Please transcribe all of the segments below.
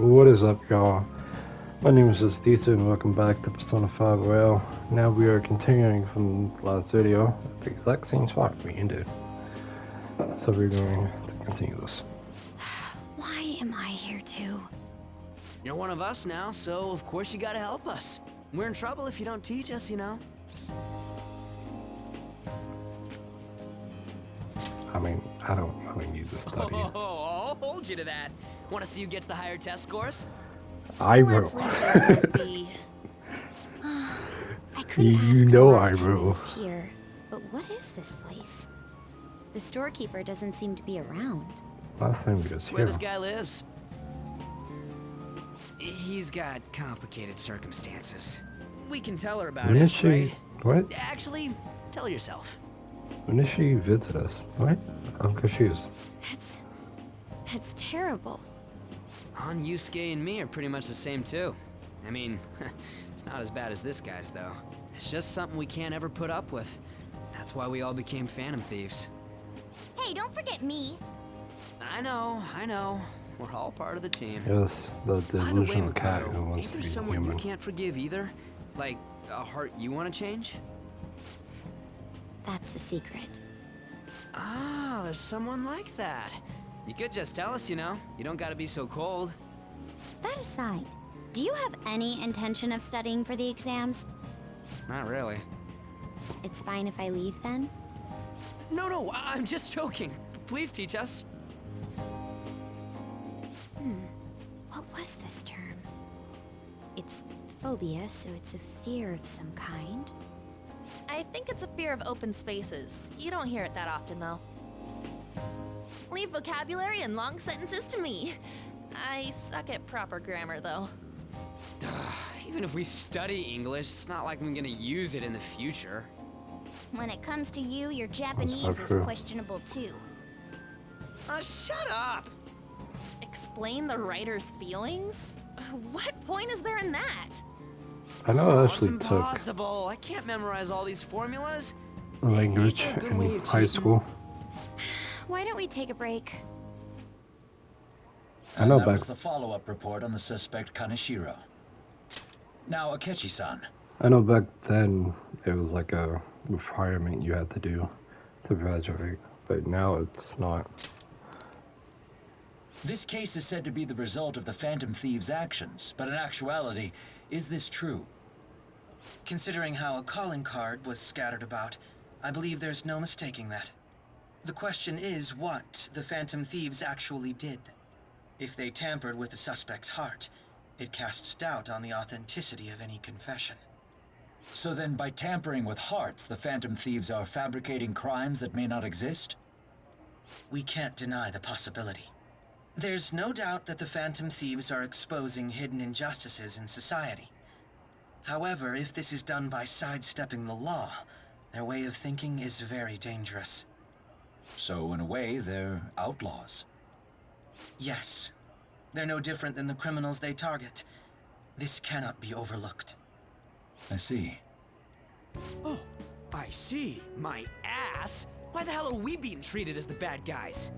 What is up, y'all? My name is Justicia and welcome back to Persona 5 Royale. Now we are continuing from the last video at the exact same spot we ended. So we're going to continue this. Why am I here too? You're one of us now, so of course you gotta help us. We're in trouble if you don't teach us, you know. I mean, I don't need to study. Oh, I'll hold you to that. Want to see who gets the higher test scores? I Let's will. leave those guys be. I couldn't You ask know the last I time will. was here, but what is this place? The storekeeper doesn't seem to be around. Last time we was That's where here. this guy lives. He's got complicated circumstances. We can tell her about When it, did she? right? What? Actually, tell her yourself. When did she visit us? What? I'm confused. That's terrible. On Yusuke and me are pretty much the same too. I mean, it's not as bad as this guy's though. It's just something we can't ever put up with. That's why we all became Phantom Thieves. Hey, don't forget me. I know. We're all part of the team. Yes, the By the way, delusional cat who Makoto, wants ain't to there be someone human. you can't forgive either? Like, a heart you want to change? That's a secret. Ah, there's someone like that. You could just tell us, you know. You don't gotta be so cold. That aside, do you have any intention of studying for the exams? Not really. It's fine if I leave then? No, I'm just joking. Please teach us. What was this term? It's phobia, so it's a fear of some kind. I think it's a fear of open spaces. You don't hear it that often, though. Leave vocabulary and long sentences to me. I suck at proper grammar, though. Even if we study English, it's not like I'm gonna use it in the future. When it comes to you, your Japanese is true. questionable too. Shut up! Explain the writer's feelings? What point is there in that? I know I It's actually took impossible. I can't memorize all these formulas. language Ain't there a good way in of high cheating? school. Why don't we take a break? I know that back- was the follow-up report on the suspect Kaneshiro. Now, Akechi-san. I know back then it was like a requirement you had to do to graduate, but now it's not. This case is said to be the result of the Phantom Thieves' actions, but in actuality, is this true? Considering how a calling card was scattered about, I believe there's no mistaking that. The question is what the Phantom Thieves actually did. If they tampered with the suspect's heart, it casts doubt on the authenticity of any confession. So then, by tampering with hearts, the Phantom Thieves are fabricating crimes that may not exist? We can't deny the possibility. There's no doubt that the Phantom Thieves are exposing hidden injustices in society. However, if this is done by sidestepping the law, their way of thinking is very dangerous. So, in a way, they're outlaws. Yes. They're no different than the criminals they target. This cannot be overlooked. I see. Oh, I see. My ass. Why the hell are we being treated as the bad guys?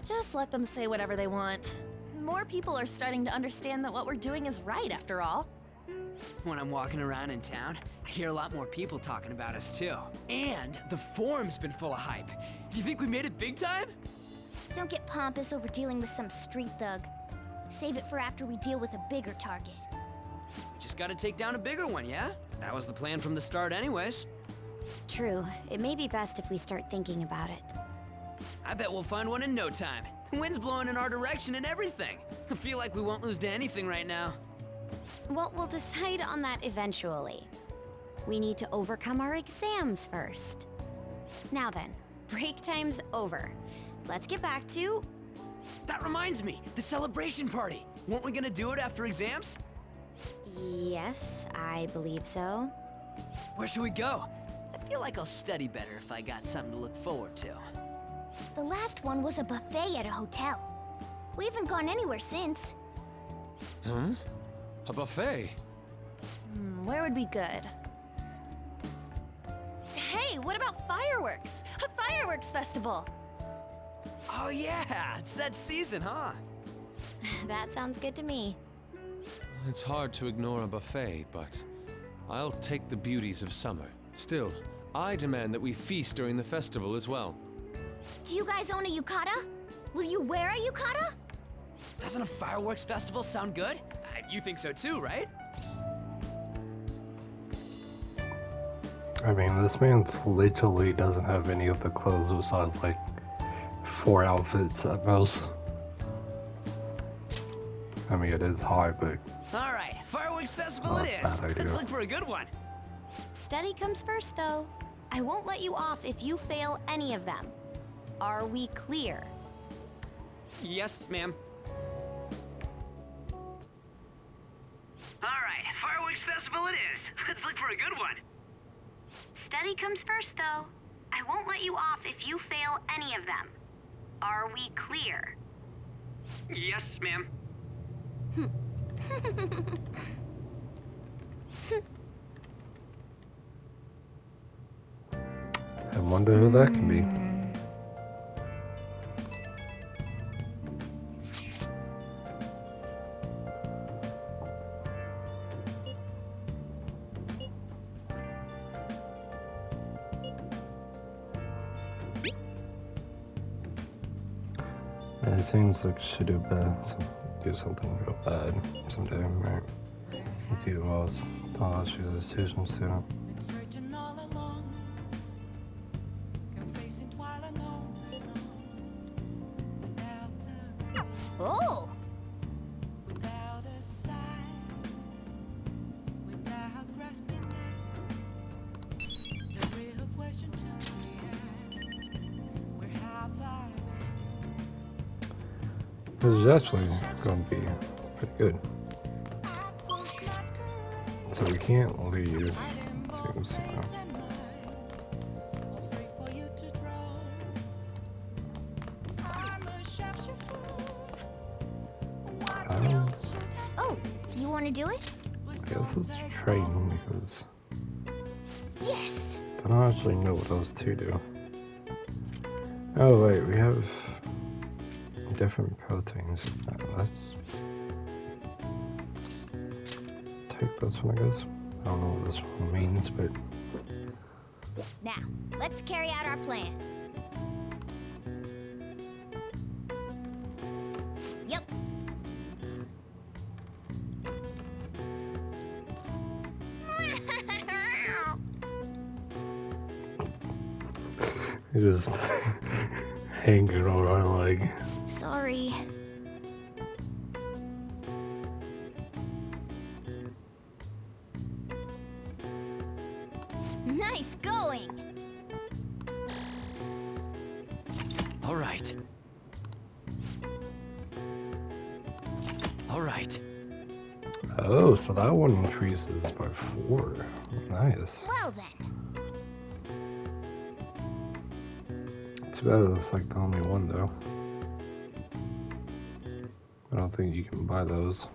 Just let them say whatever they want. More people are starting to understand that what we're doing is right, after all. When I'm walking around in town, I hear a lot more people talking about us too. And the forum's been full of hype. Do you think we made it big time? Don't get pompous over dealing with some street thug. Save it for after we deal with a bigger target. We just gotta take down a bigger one, yeah? That was the plan from the start anyways. True, it may be best if we start thinking about it. I bet we'll find one in no time. The wind's blowing in our direction and everything. I feel like we won't lose to anything right now. Well, we'll decide on that eventually. We need to overcome our exams first. Now then, break time's over. Let's get back to... That reminds me, the celebration party. Weren't we gonna do it after exams? Yes, I believe so. Where should we go? I feel like I'll study better if I got something to look forward to. The last one was a buffet at a hotel. We haven't gone anywhere since. Huh? A buffet? Where would be good? Hey, what about fireworks? A fireworks festival! Oh yeah, it's that season, huh? That sounds good to me. It's hard to ignore a buffet, but I'll take the beauties of summer. Still, I demand that we feast during the festival as well. Do you guys own a yukata? Will you wear a yukata? Doesn't a fireworks festival sound good? You think so too, right? I mean, this man literally doesn't have any of the clothes besides like 4 outfits at most. I mean, it is hot, but All right, fireworks festival Not it a is. bad idea. Let's look for a good one. Study comes first, though. I won't let you off if you fail any of them. Are we clear? Yes, ma'am. All right, fireworks festival it is. Let's look for a good one. Study comes first, though. I won't let you off if you fail any of them. Are we clear? Yes, ma'am. I wonder who that can be. It seems like she do something real bad someday, right? It's either was she's a decision student. Been searching all along, confessing while alone, without Oh! a sign, without grasping it. The real question to be asked, where have I been? This is actually going to be pretty good. So we can't leave. Seems, Oh, you want to do it? I guess it's train because Yes! I don't actually know what those two do. Oh wait, we have different proteins. Let's take this one, I guess. I don't know what this one means, but Now, let's carry out our plan. Yep. you're just hanging on our leg. Sorry. Nice going! All right. All right. Oh, so that one increases by 4. Nice. Well then. Too bad it's like the only one though. I don't think you can buy those.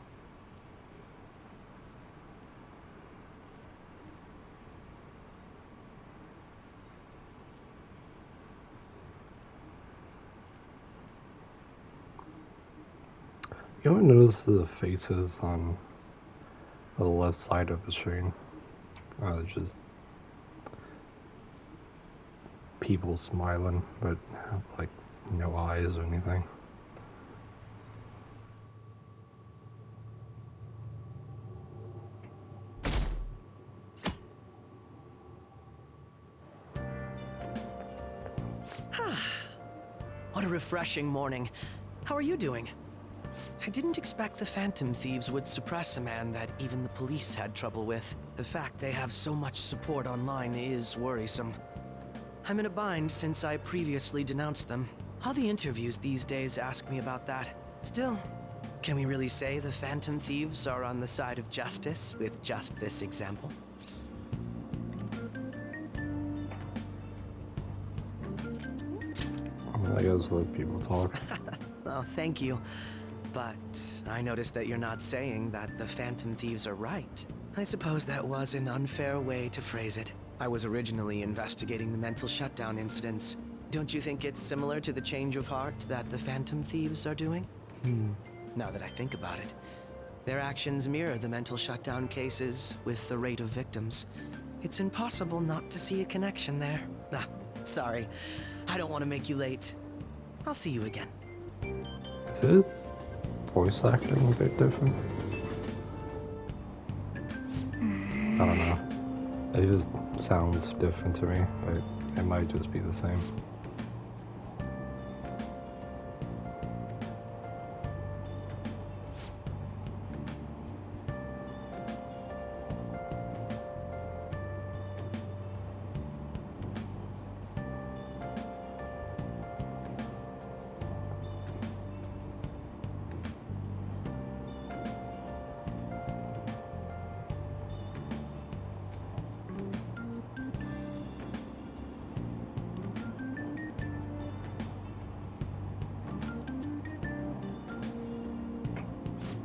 You ever notice the faces on the left side of the screen? Just people smiling, but like no eyes or anything. What a refreshing morning. How are you doing? I didn't expect the Phantom Thieves would suppress a man that even the police had trouble with. The fact they have so much support online is worrisome. I'm in a bind since I previously denounced them. All the interviews these days ask me about that. Still, can we really say the Phantom Thieves are on the side of justice with just this example? I guess let people talk. Well, thank you. But I noticed that you're not saying that the Phantom Thieves are right. I suppose that was an unfair way to phrase it. I was originally investigating the mental shutdown incidents. Don't you think it's similar to the change of heart that the Phantom Thieves are doing? now that I think about it. Their actions mirror the mental shutdown cases with the rate of victims. It's impossible not to see a connection there. Ah, sorry. I don't want to make you late. I'll see you again. Is his voice acting a bit different? I don't know. It just sounds different to me, but it might just be the same.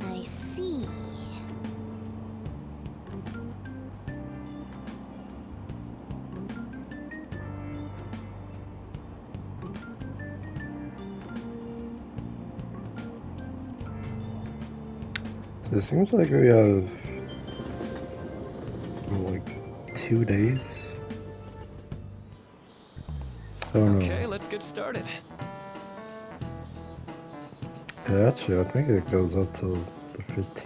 I see. It seems like we have like 2 days. I don't know. Okay, let's get started. Yeah, actually, I think it goes up till the 15th.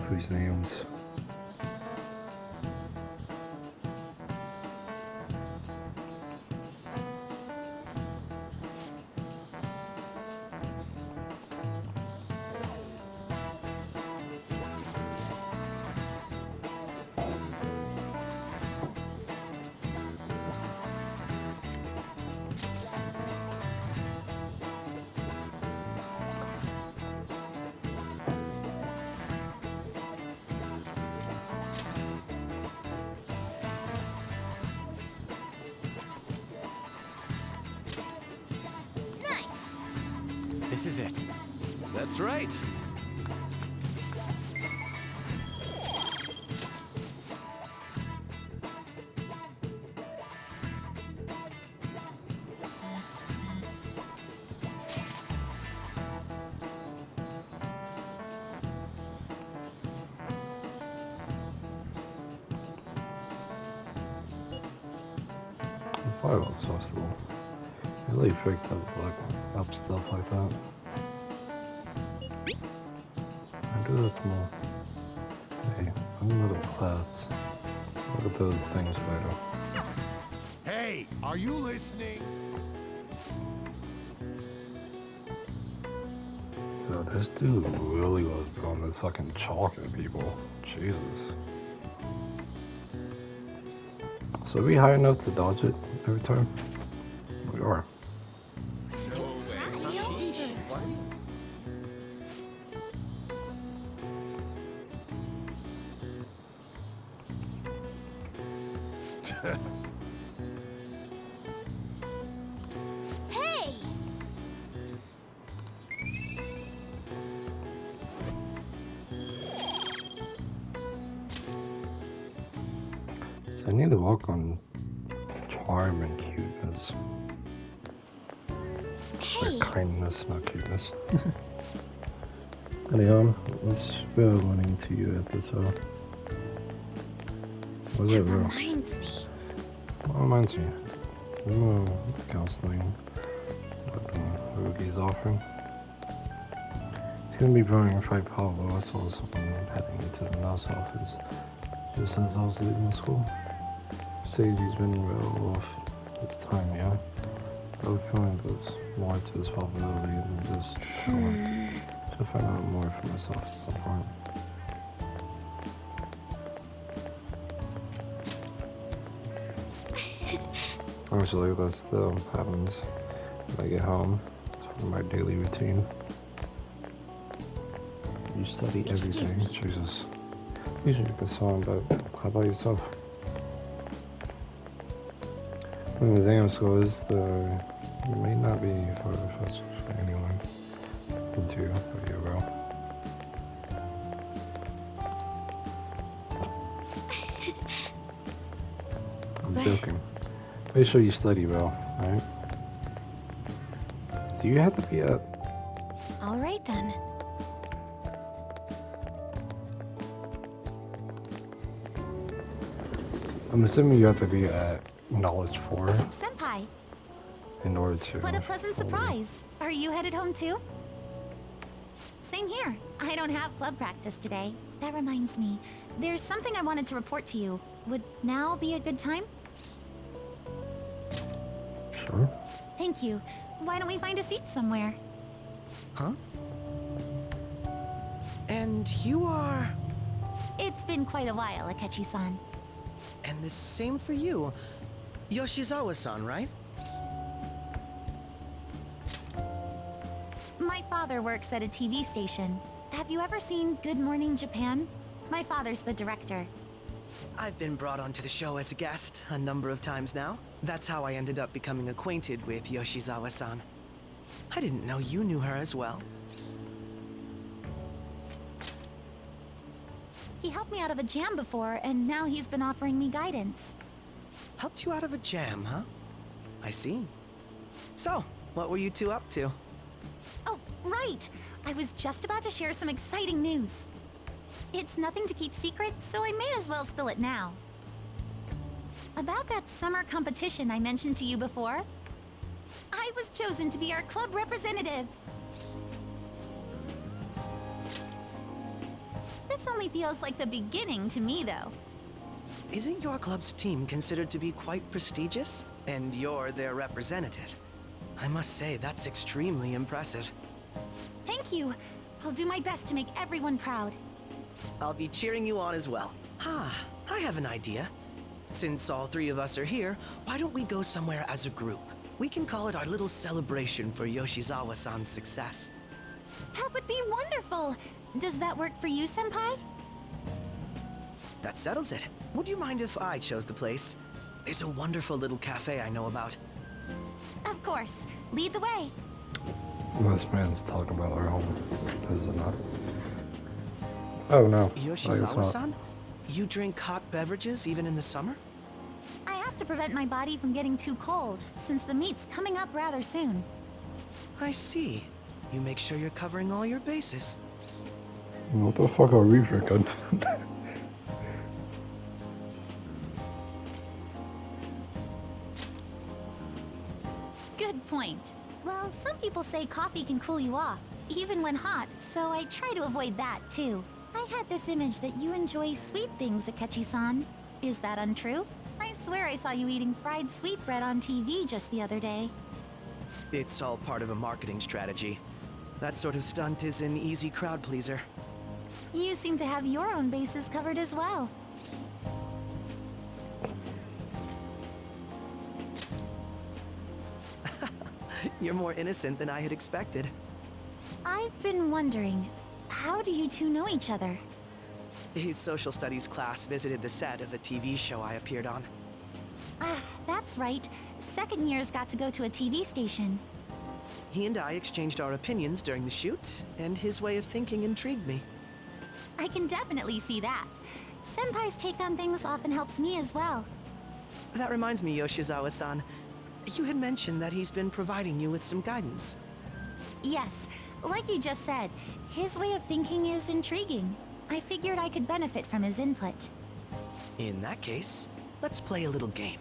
Whose names? This is it. That's right. Fireworks festival. They really picked up stuff like that. I do that more. Hey, I'm middle class. Look at those things later. Hey, are you listening? Yo, this dude really was on this fucking chalk at people. Jesus. So are we high enough to dodge it every time? We are. Hey! So I need to work on charm and cuteness. Hey! Or kindness, not cuteness. Anyhow, let's go running to you at this was it That real? reminds me. What reminds me? Counseling. What Rugi's offering. He's gonna be running Fright Pablo. I saw someone heading into the nurse office just as I was leaving school. Says he's been real off this time, yeah. I have a feeling there's more to his probability than just to find out more for myself at some point. Actually, that still happens when I get home. It's part of my daily routine. You study every Excuse day. me. Jesus. Usually you can song, but how about yourself? When the exam scores, you may not be for anyone into you will. I'm joking. Make sure you study well, alright? Do you have to be up? All right then. I'm assuming you have to be at knowledge 4 Senpai, in order to. what a pleasant surprise. Are you headed home too? Same here. I don't have club practice today. That reminds me, there's something I wanted to report to you. Would now be a good time? Sure. Thank you. Why don't we find a seat somewhere? Huh? And you are... It's been quite a while, Akechi-san. And the same for you. Yoshizawa-san, right? My father works at a TV station. Have you ever seen Good Morning Japan? My father's the director. I've been brought onto the show as a guest a number of times now. That's how I ended up becoming acquainted with Yoshizawa-san. I didn't know you knew her as well. He helped me out of a jam before, and now he's been offering me guidance. Helped you out of a jam, huh? I see. So, what were you two up to? Oh, right! I was just about to share some exciting news. It's nothing to keep secret, so I may as well spill it now. About that summer competition I mentioned to you before, I was chosen to be our club representative. This only feels like the beginning to me, though. Isn't your club's team considered to be quite prestigious? And you're their representative. I must say, that's extremely impressive. Thank you. I'll do my best to make everyone proud. I'll be cheering you on as well. I have an idea. Since all three of us are here, why don't we go somewhere as a group? We can call it our little celebration for Yoshizawa-san's success. That would be wonderful! Does that work for you, Senpai? That settles it. Would you mind if I chose the place? There's a wonderful little cafe I know about. Of course. Lead the way. This man's talking about our home, is it not? Oh no. I guess not. Yoshizawa-san? You drink hot beverages even in the summer? I have to prevent my body from getting too cold, since the meet's coming up rather soon. I see. You make sure you're covering all your bases. What the fuck are we drinking? Good point. Well, some people say coffee can cool you off, even when hot, so I try to avoid that too. I had this image that you enjoy sweet things, Akechi-san. Is that untrue? I swear I saw you eating fried sweetbread on TV just the other day. It's all part of a marketing strategy. That sort of stunt is an easy crowd pleaser. You seem to have your own bases covered as well. You're more innocent than I had expected. I've been wondering, how do you two know each other? His social studies class visited the set of a TV show I appeared on. Ah, that's right. Second years got to go to a TV station. He and I exchanged our opinions during the shoot, and his way of thinking intrigued me. I can definitely see that. Senpai's take on things often helps me as well. That reminds me, Yoshizawa-san. You had mentioned that he's been providing you with some guidance. Yes, like you just said, his way of thinking is intriguing. I figured I could benefit from his input. In that case, let's play a little game.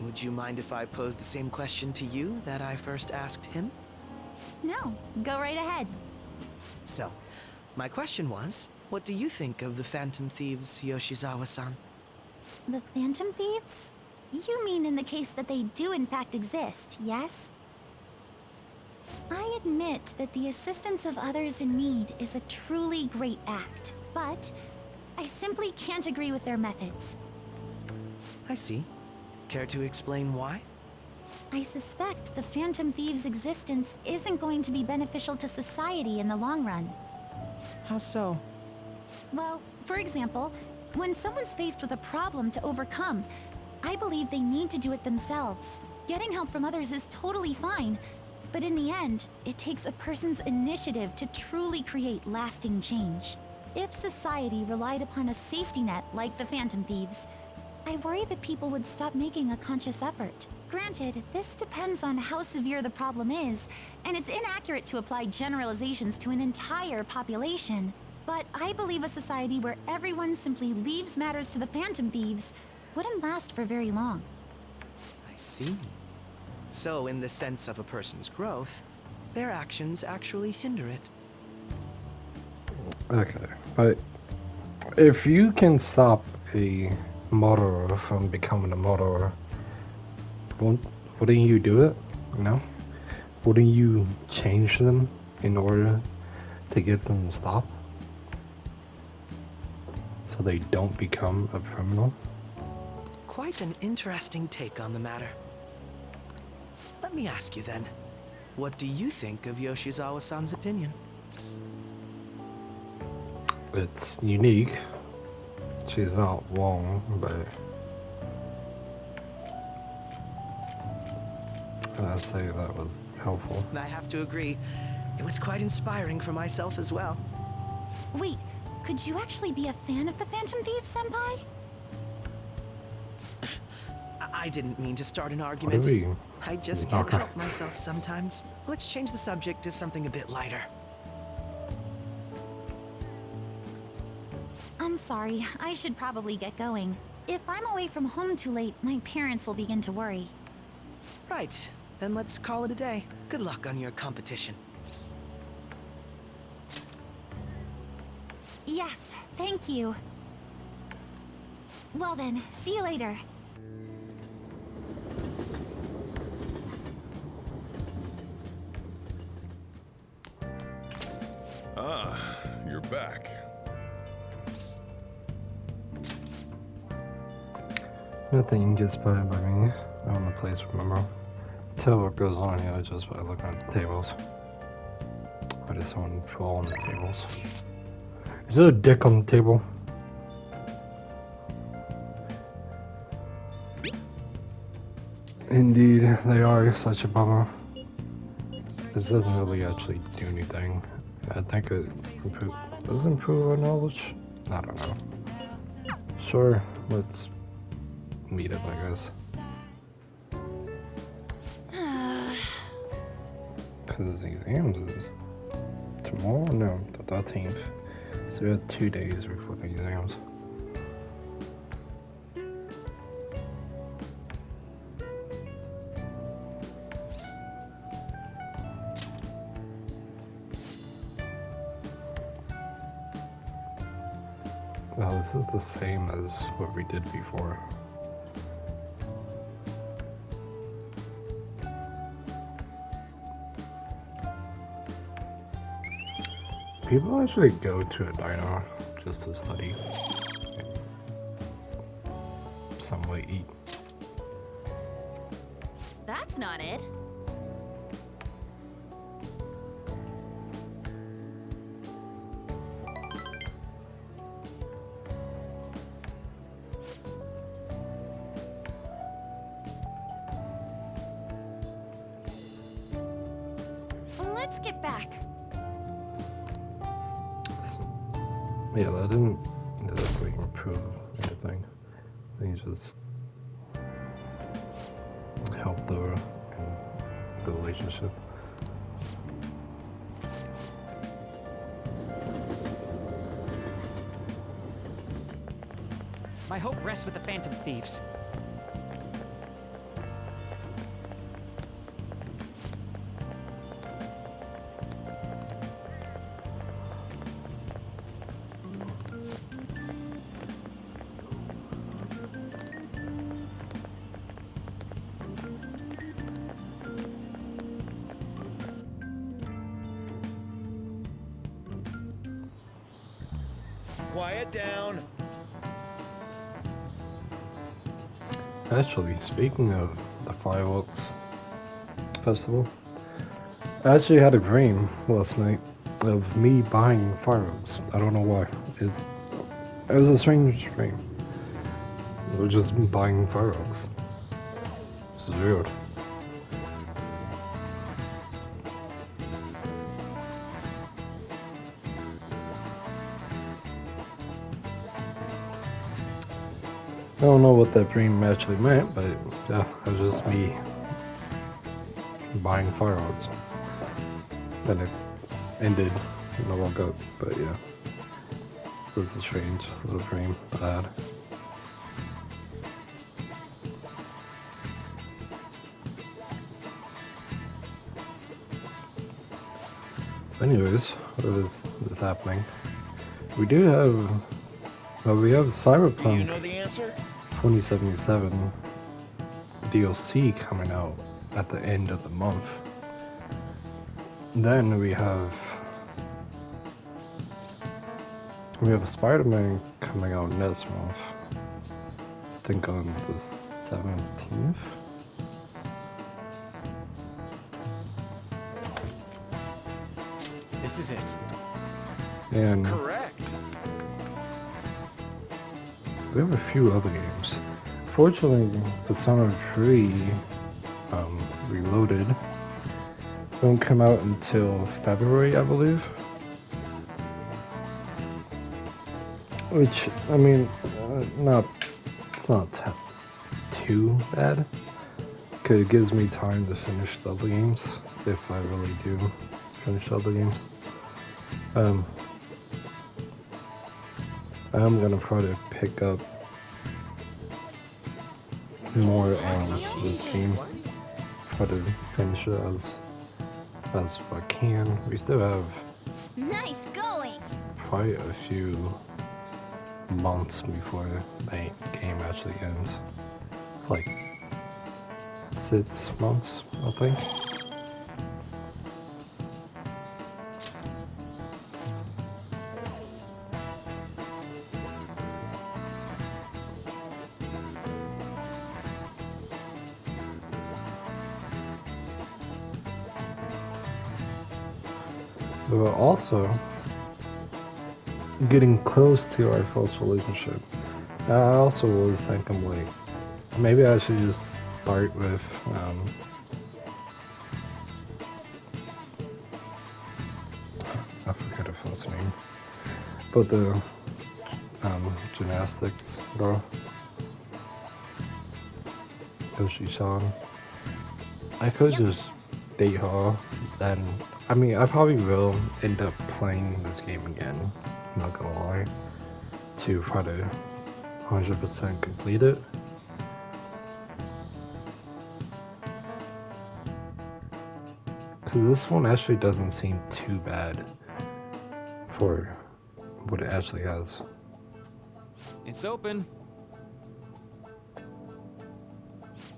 Would you mind if I posed the same question to you that I first asked him? No, go right ahead. So, my question was, what do you think of the Phantom Thieves, Yoshizawa-san? The Phantom Thieves? You mean in the case that they do in fact exist, yes? I admit that the assistance of others in need is a truly great act, but I simply can't agree with their methods. I see. Care to explain why? I suspect the Phantom Thieves' existence isn't going to be beneficial to society in the long run. How so? Well, for example, when someone's faced with a problem to overcome, I believe they need to do it themselves. Getting help from others is totally fine, but in the end, it takes a person's initiative to truly create lasting change. If society relied upon a safety net like the Phantom Thieves, I worry that people would stop making a conscious effort. Granted, this depends on how severe the problem is, and it's inaccurate to apply generalizations to an entire population. But I believe a society where everyone simply leaves matters to the Phantom Thieves wouldn't last for very long. I see. So, in the sense of a person's growth, their actions actually hinder it. Okay, but if you can stop a murderer from becoming a murderer, wouldn't you do it? You know? Wouldn't you change them in order to get them to stop? So they don't become a criminal? Quite an interesting take on the matter. Let me ask you then, what do you think of Yoshizawa-san's opinion? It's unique. She's not wrong, but I'd say that was helpful. I have to agree, it was quite inspiring for myself as well. Wait, could you actually be a fan of the Phantom Thieves, Senpai? I didn't mean to start an argument. What are we? I just can't help myself sometimes. Let's change the subject to something a bit lighter. I'm sorry, I should probably get going. If I'm away from home too late, my parents will begin to worry. Right, then let's call it a day. Good luck on your competition. Yes, thank you. Well then, see you later. Ah, you're back. Nothing gets by me on the place, remember? Tell what goes on here just by looking at the tables. Why does someone fall on the tables? Is there a dick on the table? Indeed, they are such a bummer. This doesn't really actually do anything. I think it does improve our knowledge? I don't know. Sure, let's meet up, I guess. Because the exams is tomorrow? No, the 13th. So we have 2 days before the exams. Well, this is the same as what we did before. People actually go to a diner just to study and some way eat. That's not it. Let's get back. Yeah, that didn't exactly improve anything. They just helped the relationship. My hope rests with the Phantom Thieves. Quiet down. Actually, speaking of the fireworks festival, I actually had a dream last night of me buying fireworks. I don't know why. It was a strange dream. We were just buying fireworks. This is weird. I don't know what that dream actually meant, but yeah, it was just me buying fireworks. Then it ended and I woke up, but yeah. was a strange little dream that I had. Anyways, what is happening? We do have, well, we have Cyberpunk You know the answer? 2077 DLC coming out at the end of the month. Then we have Spider-Man coming out next month. I think on the 17th. This is it. And Correct. we have a few other games. Fortunately, Persona 3 Reloaded won't come out until February, I believe. Which, I mean, it's not too bad. Cause it gives me time to finish the other games, if I really do finish the other games. I'm gonna try to pick up more on this game. Try to finish it as I can. We still have Nice going! quite a few months before the game actually ends. Like 6 months, I think. But also getting close to our first relationship. I also was thinking, like, maybe I should just start with I forget her first name, but the gymnastics girl, Yoshi-san. I could just date her, and I mean, I probably will end up playing this game again, I'm not gonna lie, to try to 100% complete it. So this one actually doesn't seem too bad for what it actually has. It's open.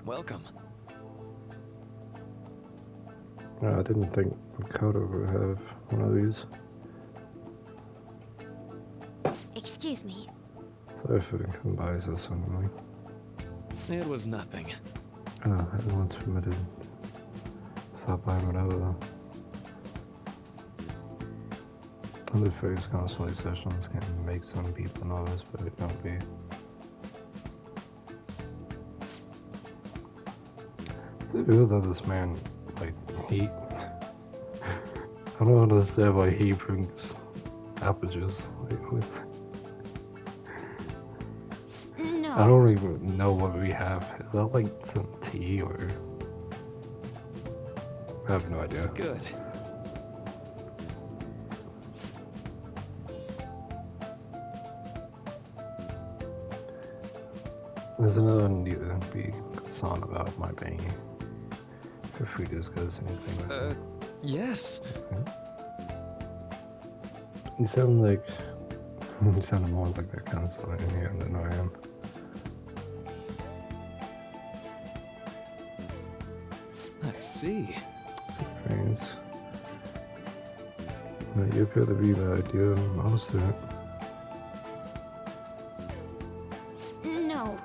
Welcome. I didn't think Makoto would have one of these. Excuse me. Sorry for coming by so suddenly. It was nothing. Everyone's permitted. Stop by whatever. Other various constantly sessions can make some people nervous, but it don't be. Dude, that this man, like, he... I don't understand why he brings apple juice, like, with... No. I don't even know what we have. Is that like some tea or... I have no idea. Good. There's another one need to be song about my banging. If we discuss anything with it. Yes. Okay. You sound like... you sound more like that kind of song in here than I am. I see. Friends. You appear to be the idea of most of it. No.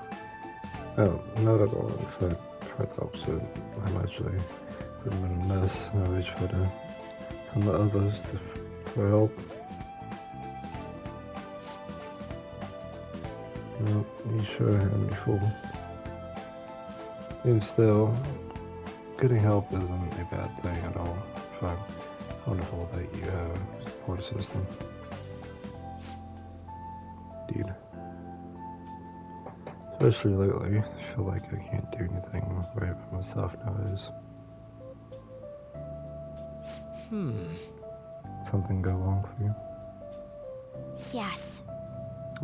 Oh, not at all. In fact, quite the opposite. I'm actually putting in a mess. I wish for some others for help. No, you sure had me fooled. Even still, getting help isn't a bad thing at all. In fact, it's wonderful that you have a support system. Indeed. Especially lately, I feel like I can't do anything right for myself nowadays. Something go wrong for you? Yes.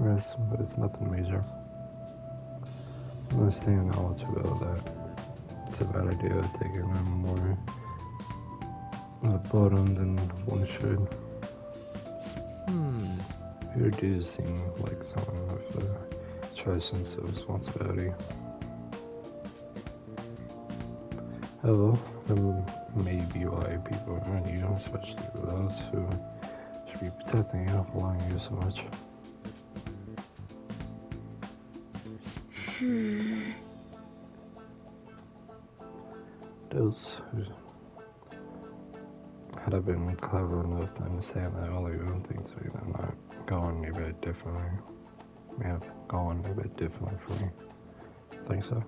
but it's nothing major. I understand knowledge about that. It's a bad idea taking in more on the bottom than one should. You do seem like someone with a true sense of responsibility. Hello, that may be why people around you, especially those who should be protecting you, allowing you so much. Those who had I been clever enough to understand that earlier, things would have not gone a bit differently. May have gone a bit differently for me. Think so?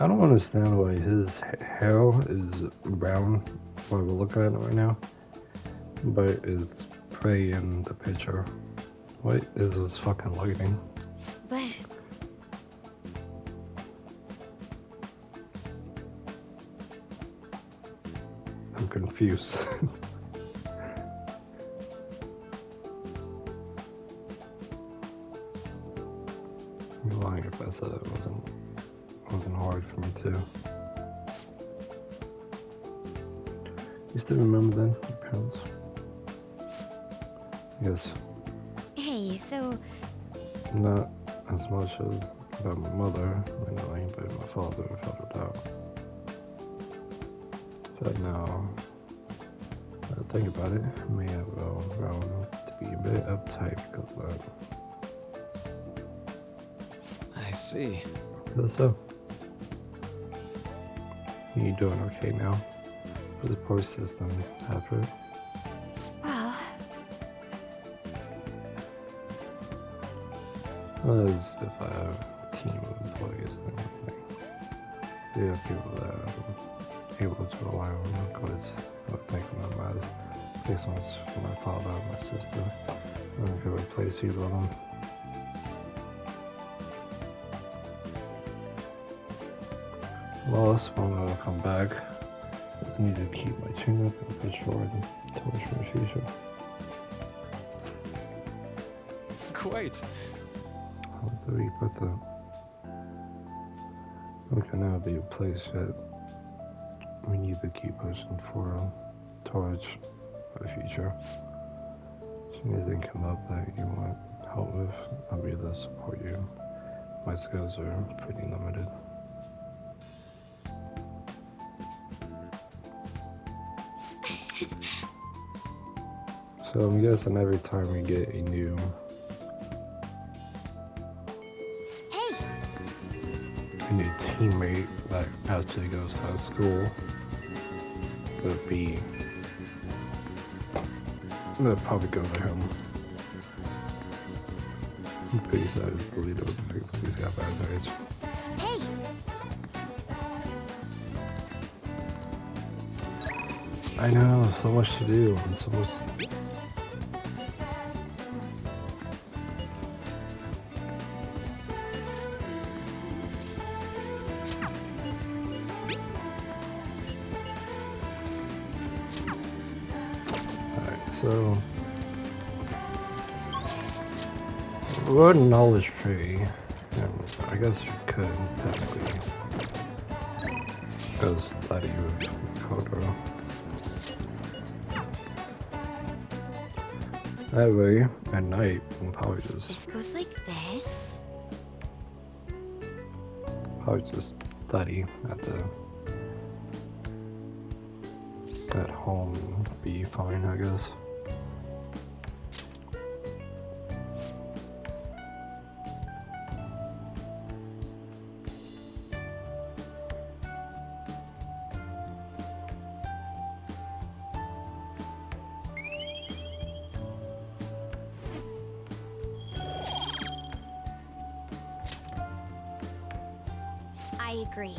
I don't understand why his hair is brown while we're looking at it right now, but it's gray in the picture. What is this fucking lighting? But I'm confused. I'd be lying if I said it wasn't hard for me too. You still remember then, your parents? Yes. hey, so Not as much as about my mother, annoying, but my father, without a doubt. But now, I think about it, I may have grown to be a bit uptight because of that. I see. So, you doing okay now? The support system after it? well, Well, as if I have a team of employees, then like, they have people that I'm able to rely on, because I think of them as placements for my father and my sister. I could replace either of them. Well, this one will come back. Just need to keep my chin up and push forward towards my future. Quite. How do we put the... We can now be a place that we need to keep pushing forward towards the future. If anything come up that you want help with, I'll be there to support you. My skills are pretty limited. So I'm guessing every time we get a new teammate that actually goes to school, would be they'll probably go to him. I'm pretty sad to believe it was he's got bad grades. hey, I know, so much to do and so much. So, we're a knowledge tree, and I guess you could technically go study with Kodo. That way, at night, we'll probably this goes like this. just study at home and be fine, I guess. I agree.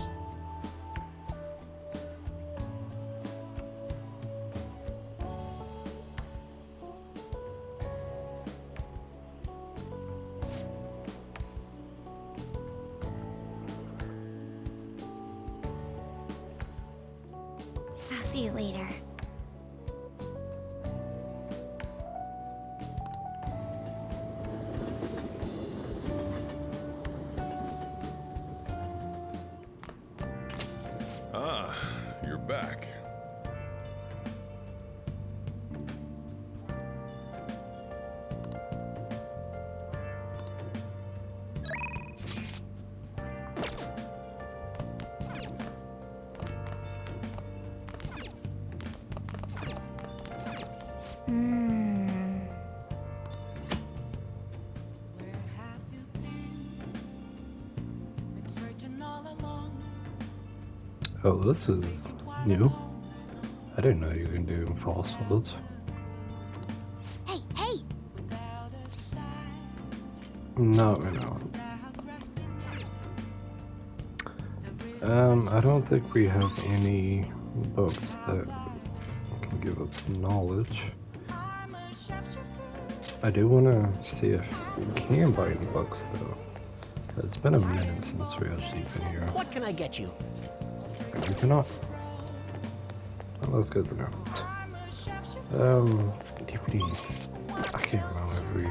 I'll see you later. Where have you been searching all along? Oh, this is new. I didn't know you can do false holds. Hey, hey! No. I don't think we have any books that can give us knowledge. I do want to see if we can buy any books though. It's been a minute since we actually been here. What can I get you? We cannot. Oh, that's good to know. DVD. I can't remember if we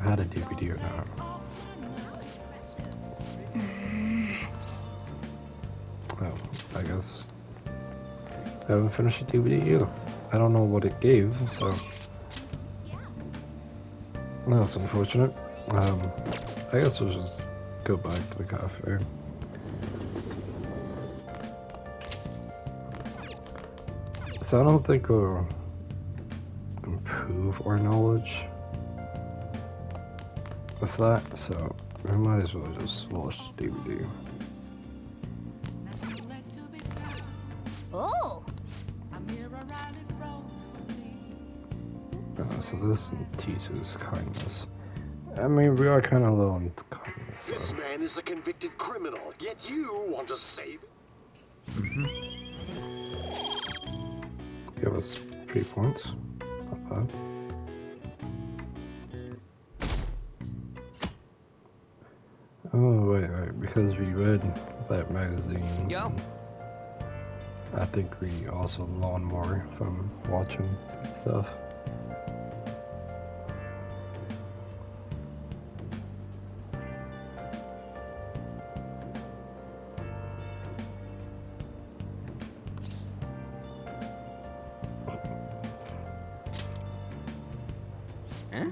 had a DVD or not. Oh, I guess I haven't finished the DVD either. I don't know what it gave, so that's unfortunate. I guess we'll just go back to the cafe. So I don't think we'll improve our knowledge with that, so we might as well just watch the DVD. Oh! So this teaches kindness. I mean, we are kind of low on kindness. So. This man is a convicted criminal, yet you want to save him? Give us 3 points. Not bad. Oh, wait. Because we read that magazine. Yo. I think we also learn more from watching stuff. Huh?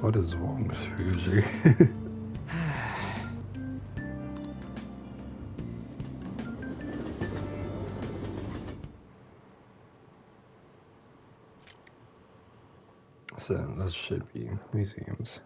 What is wrong with Fuji? So this should be museums.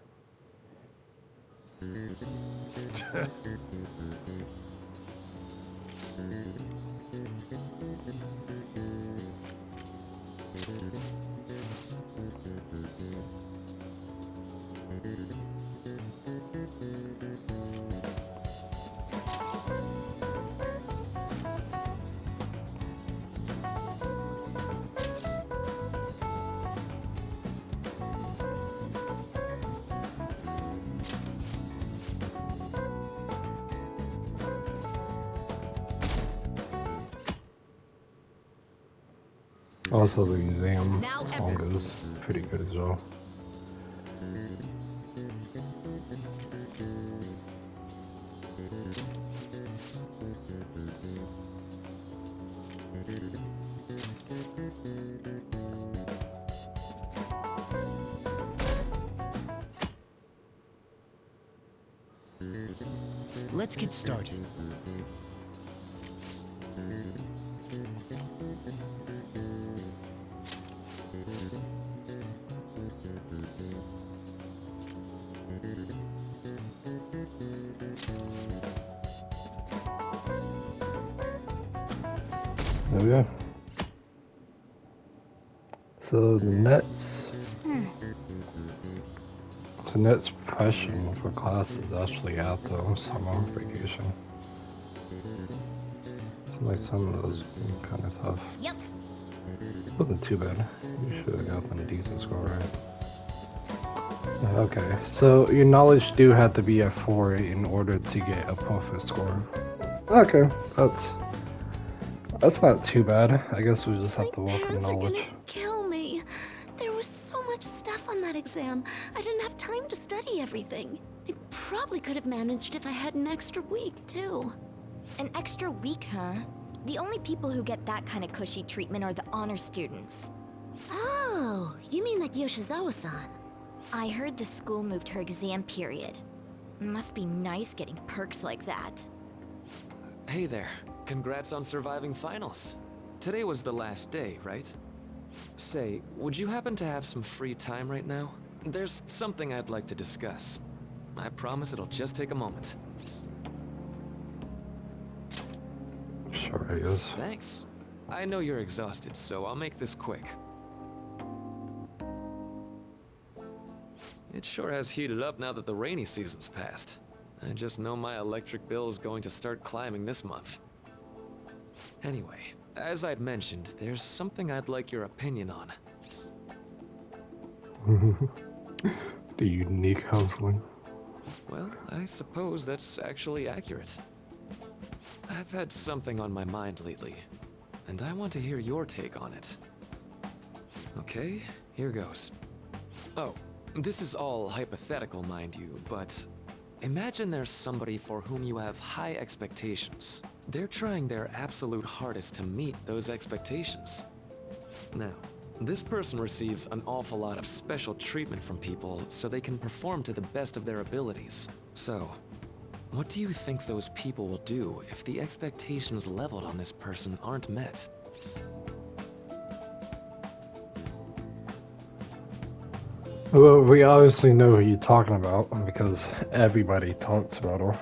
Also, the museum song is pretty good as well. Let's get started. There we go. So the Nets. The Nets question for class is actually out though, summer vacation. So like some of those kind of tough. Yep. Wasn't too bad. You should have gotten a decent score, right? Okay, so your knowledge do have to be at 4 in order to get a perfect score. Okay, that's not too bad. I guess we just have to work on Parents are knowledge. gonna kill me. There was so much stuff on that exam. I didn't have time to study everything. I probably could have managed if I had an extra week, too. An extra week, huh? The only people who get that kind of cushy treatment are the honor students. Oh, you mean like Yoshizawa-san? I heard the school moved her exam period. Must be nice getting perks like that. Hey there. Congrats on surviving finals. Today was the last day, right? Say, would you happen to have some free time right now? There's something I'd like to discuss. I promise it'll just take a moment. Sure he is. Thanks. I know you're exhausted, so I'll make this quick. It sure has heated up now that the rainy season's passed. I just know my electric bill is going to start climbing this month. Anyway, as I'd mentioned, there's something I'd like your opinion on. Do you need counseling? Well, I suppose that's actually accurate. I've had something on my mind lately, and I want to hear your take on it. Okay, here goes. Oh, this is all hypothetical, mind you, but imagine there's somebody for whom you have high expectations. They're trying their absolute hardest to meet those expectations. Now, this person receives an awful lot of special treatment from people so they can perform to the best of their abilities. So, what do you think those people will do if the expectations leveled on this person aren't met? Well, we obviously know who you're talking about because everybody talks about her.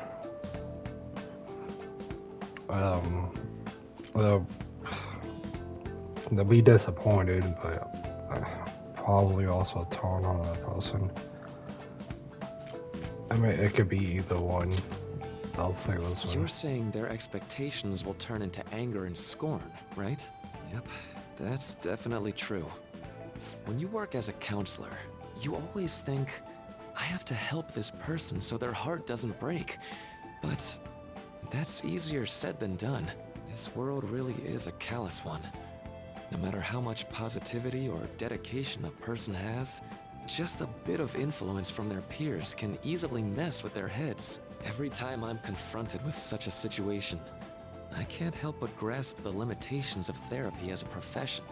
Well, they'll be disappointed, but probably also torn on that person. I mean, it could be either one. I'll say this one. You're saying their expectations will turn into anger and scorn, right? Yep, that's definitely true. When you work as a counselor, you always think, I have to help this person so their heart doesn't break. But that's easier said than done. This world really is a callous one. No matter how much positivity or dedication a person has, just a bit of influence from their peers can easily mess with their heads. Every time I'm confronted with such a situation, I can't help but grasp the limitations of therapy as a profession.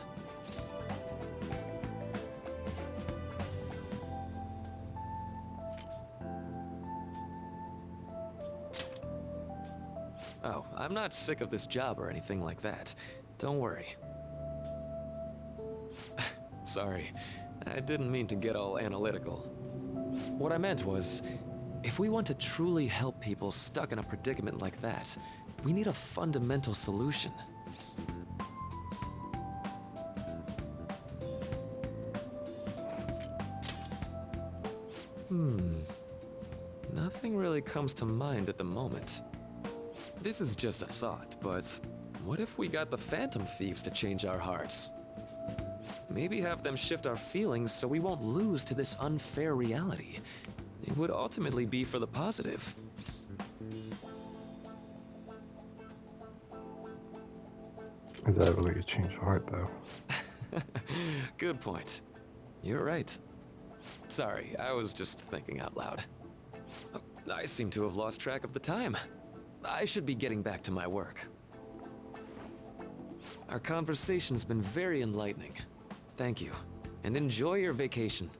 Oh, I'm not sick of this job or anything like that. Don't worry. Sorry, I didn't mean to get all analytical. What I meant was, if we want to truly help people stuck in a predicament like that, we need a fundamental solution. Nothing really comes to mind at the moment. This is just a thought, but what if we got the Phantom Thieves to change our hearts? Maybe have them shift our feelings so we won't lose to this unfair reality. It would ultimately be for the positive. Is that really a change of heart, though? Good point. You're right. Sorry, I was just thinking out loud. I seem to have lost track of the time. I should be getting back to my work. Our conversation's been very enlightening. Thank you, and enjoy your vacation.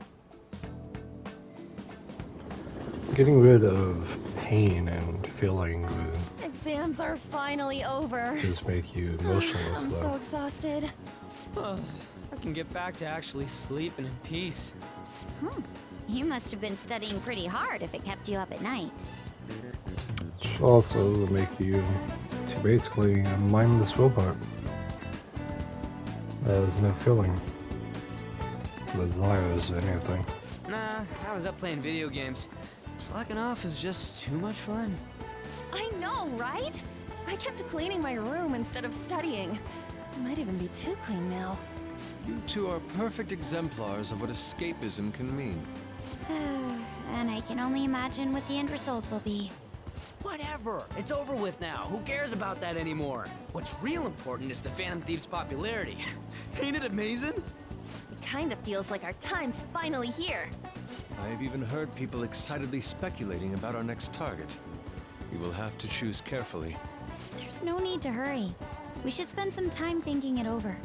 Getting rid of pain and feeling would Exams are finally over. just make you emotionless, I'm though. so exhausted. I can get back to actually sleeping in peace. You must have been studying pretty hard if it kept you up at night. Which also will make you to basically a mindless robot. There's no feeling, desires, anything. Nah, I was up playing video games. Slacking off is just too much fun. I know, right? I kept cleaning my room instead of studying. It might even be too clean now. You two are perfect exemplars of what escapism can mean. And I can only imagine what the end result will be. Whatever. It's over with now. Who cares about that anymore? What's real important is the Phantom Thieves' popularity. Ain't it amazing? It kind of feels like our time's finally here. I've even heard people excitedly speculating about our next target. We will have to choose carefully. There's no need to hurry. We should spend some time thinking it over.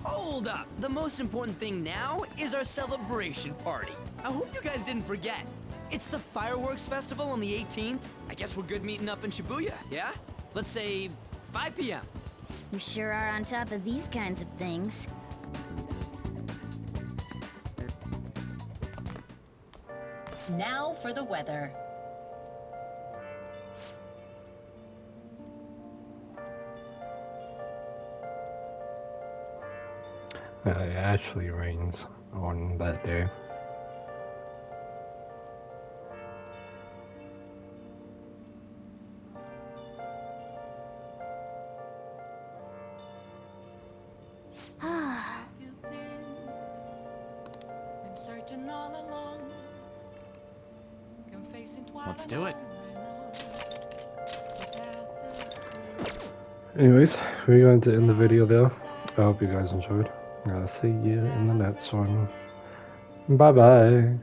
Hold up. The most important thing now is our celebration party. I hope you guys didn't forget. It's the fireworks festival on the 18th. I guess we're good meeting up in Shibuya, yeah? Let's say 5 p.m. We sure are on top of these kinds of things. Now for the weather. It actually rains on that day. You've been searching all along. Confessing Let's do it. Anyways, we're going to end the video there. I hope you guys enjoyed. I'll see you in the next one. Bye bye.